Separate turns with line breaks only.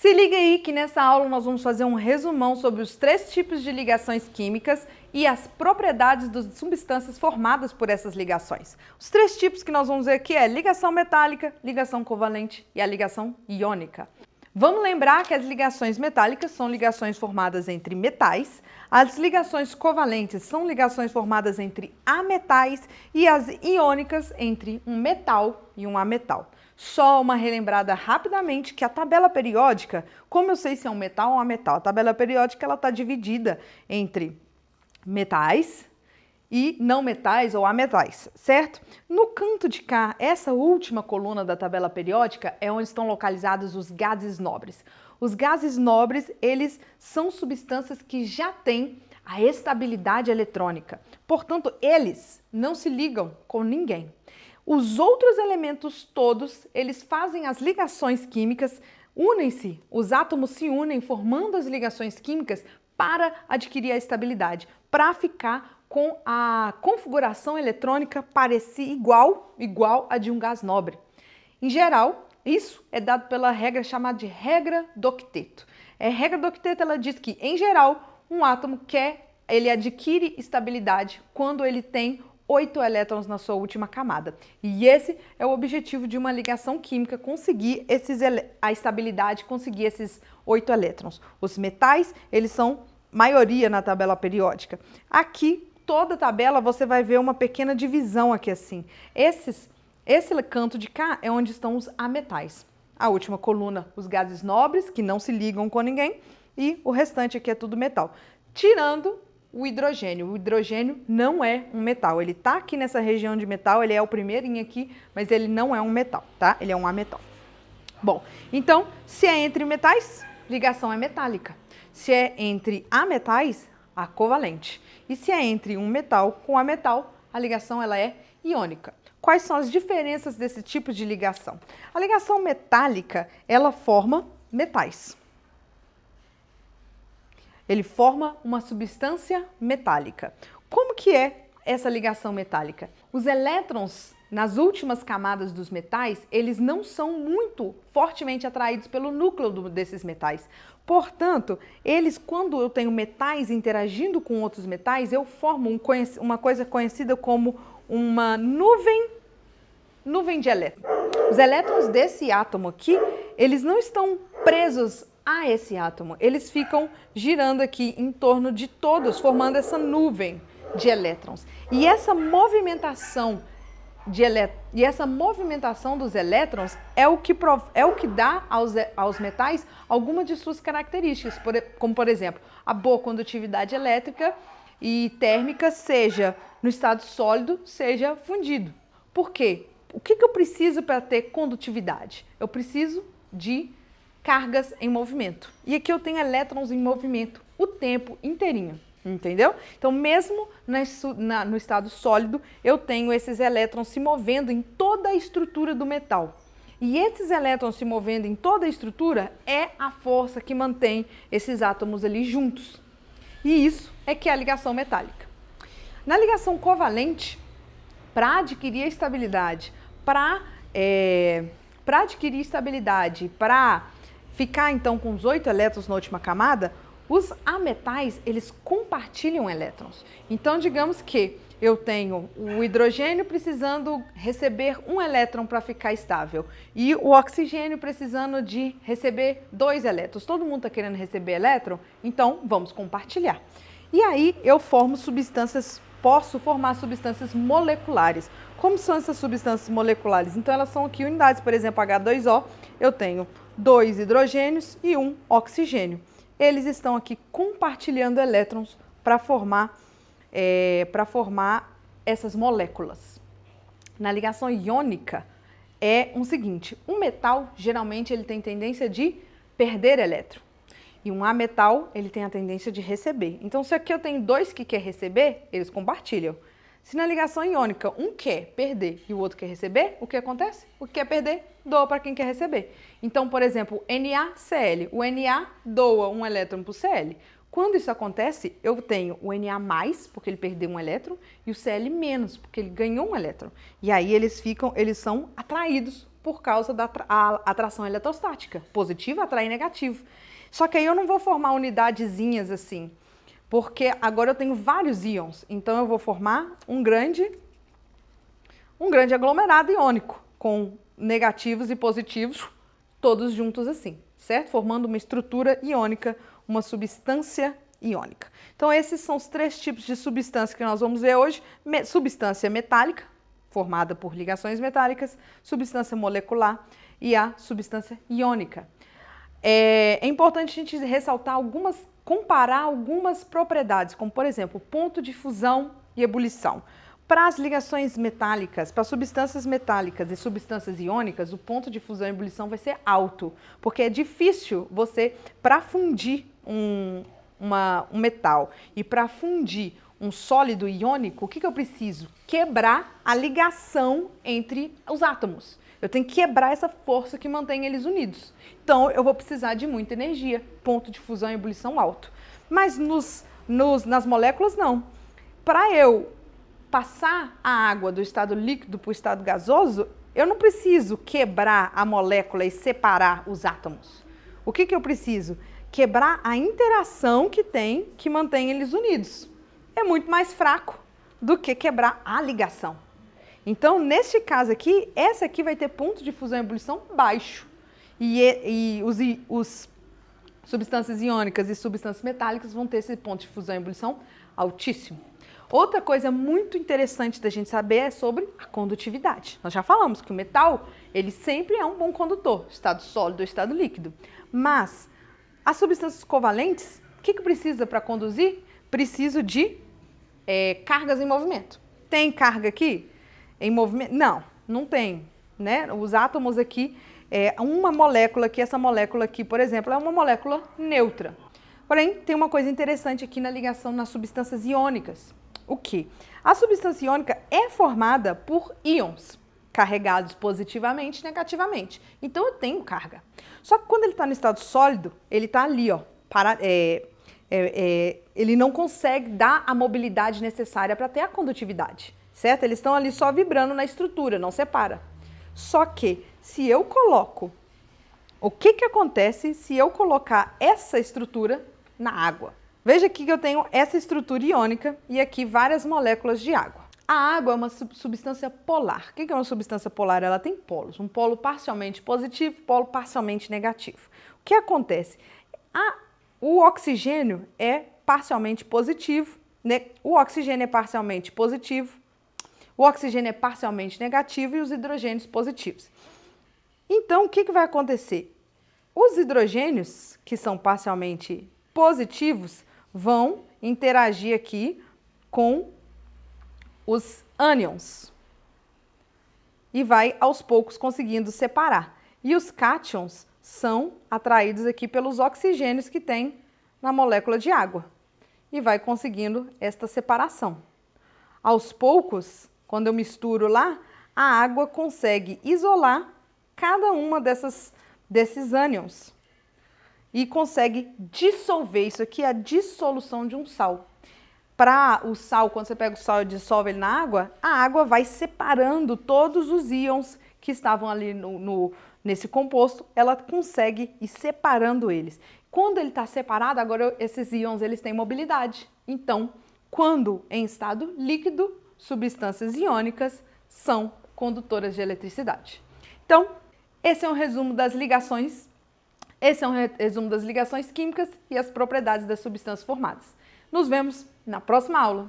Se liga aí que nessa aula nós vamos fazer um resumão sobre os 3 tipos de ligações químicas e as propriedades das substâncias formadas por essas ligações. Os 3 tipos que nós vamos ver aqui é ligação metálica, ligação covalente e a ligação iônica. Vamos lembrar que as ligações metálicas são ligações formadas entre metais, as ligações covalentes são ligações formadas entre ametais e as iônicas entre um metal e um ametal. Só uma relembrada rapidamente que a tabela periódica, como eu sei se é um metal ou um ametal? A tabela periódica ela está dividida entre metais e não metais ou ametais, certo? No canto de cá, essa última coluna da tabela periódica é onde estão localizados os gases nobres. Os gases nobres, eles são substâncias que já têm a estabilidade eletrônica. Portanto, eles não se ligam com ninguém. Os outros elementos todos, eles fazem as ligações químicas, unem-se, os átomos se unem formando as ligações químicas para adquirir a estabilidade, para ficar com a configuração eletrônica parecer igual a de um gás nobre. Em geral, isso é dado pela regra chamada de regra do octeto. A regra do octeto ela diz que, em geral, um átomo ele adquire estabilidade quando ele tem 8 elétrons na sua última camada. E esse é o objetivo de uma ligação química, conseguir a estabilidade, conseguir esses 8 elétrons. Os metais, eles são maioria na tabela periódica. Aqui, toda a tabela, você vai ver uma pequena divisão aqui assim. Esse canto de cá é onde estão os ametais. A última coluna, os gases nobres, que não se ligam com ninguém, e o restante aqui é tudo metal. Tirando o hidrogênio. O hidrogênio não é um metal. Ele está aqui nessa região de metal, ele é o primeirinho aqui, mas ele não é um metal, tá? Ele é um ametal. Bom, então, se é entre metais, ligação é metálica. Se é entre ametais, a covalente. E se é entre um metal com ametal, a ligação ela é iônica. Quais são as diferenças desse tipo de ligação? A ligação metálica, ela forma metais. Ele forma uma substância metálica. Como que é essa ligação metálica? Os elétrons nas últimas camadas dos metais, eles não são muito fortemente atraídos pelo núcleo desses metais. Portanto, quando eu tenho metais interagindo com outros metais, eu formo uma coisa conhecida como uma nuvem de elétrons. Os elétrons desse átomo aqui, eles não estão presos a esse átomo. Eles ficam girando aqui em torno de todos, formando essa nuvem de elétrons. E essa movimentação dos elétrons é o que dá aos metais algumas de suas características, como por exemplo, a boa condutividade elétrica e térmica, seja no estado sólido, seja fundido. Por quê? O que eu preciso para ter condutividade? Eu preciso de cargas em movimento. E aqui eu tenho elétrons em movimento o tempo inteirinho, entendeu? Então, mesmo no estado sólido, eu tenho esses elétrons se movendo em toda a estrutura do metal. E esses elétrons se movendo em toda a estrutura é a força que mantém esses átomos ali juntos. E isso é que é a ligação metálica. Na ligação covalente, para adquirir estabilidade, para ficar então com os 8 elétrons na última camada, os ametais, eles compartilham elétrons. Então, digamos que eu tenho o hidrogênio precisando receber 1 elétron para ficar estável e o oxigênio precisando de receber 2 elétrons. Todo mundo está querendo receber elétron? Então, vamos compartilhar. E aí eu posso formar substâncias moleculares. Como são essas substâncias moleculares? Então, elas são aqui unidades, por exemplo, H2O, eu tenho 2 hidrogênios e 1 oxigênio. Eles estão aqui compartilhando elétrons para formar essas moléculas. Na ligação iônica é o seguinte, um metal geralmente ele tem tendência de perder elétron e um ametal ele tem a tendência de receber. Então, se aqui eu tenho 2 que quer receber, eles compartilham. Se na ligação iônica um quer perder e o outro quer receber, o que acontece? O que quer perder, doa para quem quer receber. Então, por exemplo, NaCl. O Na doa 1 elétron para o Cl. Quando isso acontece, eu tenho o Na+, porque ele perdeu 1 elétron, e o Cl-, porque ele ganhou 1 elétron. E aí eles são atraídos por causa da atração eletrostática. Positivo atrai negativo. Só que aí eu não vou formar unidadezinhas assim, porque agora eu tenho vários íons. Então eu vou formar um grande aglomerado iônico, com negativos e positivos todos juntos assim, certo? Formando uma estrutura iônica, uma substância iônica. Então esses são os três tipos de substância que nós vamos ver hoje. Substância metálica, formada por ligações metálicas, substância molecular e a substância iônica. É importante a gente ressaltar comparar algumas propriedades, como por exemplo, ponto de fusão e ebulição. Para as ligações metálicas, para substâncias metálicas e substâncias iônicas, o ponto de fusão e ebulição vai ser alto, porque é difícil você, para fundir um metal e para fundir um sólido iônico, o que eu preciso? Quebrar a ligação entre os átomos. Eu tenho que quebrar essa força que mantém eles unidos. Então, eu vou precisar de muita energia, ponto de fusão e ebulição alto. Mas nas moléculas, não. Para eu passar a água do estado líquido para o estado gasoso, eu não preciso quebrar a molécula e separar os átomos. O que eu preciso? Quebrar a interação que mantém eles unidos. É muito mais fraco do que quebrar a ligação. Então, neste caso aqui, essa aqui vai ter ponto de fusão e ebulição baixo. E os substâncias iônicas e substâncias metálicas vão ter esse ponto de fusão e ebulição altíssimo. Outra coisa muito interessante da gente saber é sobre a condutividade. Nós já falamos que o metal, ele sempre é um bom condutor, estado sólido ou estado líquido. Mas as substâncias covalentes, o que precisa para conduzir? Preciso de cargas em movimento. Tem carga aqui em movimento? Não, não tem, né? Os átomos aqui, uma molécula aqui, essa molécula aqui, por exemplo, é uma molécula neutra. Porém, tem uma coisa interessante aqui na ligação nas substâncias iônicas. O que? A substância iônica é formada por íons carregados positivamente e negativamente. Então, eu tenho carga. Só que quando ele está no estado sólido, ele está ali, ó, ele não consegue dar a mobilidade necessária para ter a condutividade, certo? Eles estão ali só vibrando na estrutura, não separa. Só que, se eu coloco, o que acontece se eu colocar essa estrutura na água? Veja aqui que eu tenho essa estrutura iônica e aqui várias moléculas de água. A água é uma substância polar. O que é uma substância polar? Ela tem polos, um polo parcialmente positivo, polo parcialmente negativo. O que acontece? O oxigênio é parcialmente positivo, né? O oxigênio é parcialmente positivo, o oxigênio é parcialmente negativo e os hidrogênios positivos. Então, o que vai acontecer? Os hidrogênios, que são parcialmente positivos, vão interagir aqui com os ânions e vai aos poucos conseguindo separar. E os cátions são atraídos aqui pelos oxigênios que tem na molécula de água e vai conseguindo esta separação. Aos poucos, quando eu misturo lá, a água consegue isolar cada uma desses ânions e consegue dissolver. Isso aqui é a dissolução de um sal. Para o sal, quando você pega o sal e dissolve ele na água, a água vai separando todos os íons que estavam ali nesse composto, ela consegue ir separando eles. Quando ele está separado, agora esses íons eles têm mobilidade. Então, quando em estado líquido, substâncias iônicas são condutoras de eletricidade. Então, esse é um resumo das ligações. Esse é um resumo das ligações químicas e as propriedades das substâncias formadas. Nos vemos na próxima aula.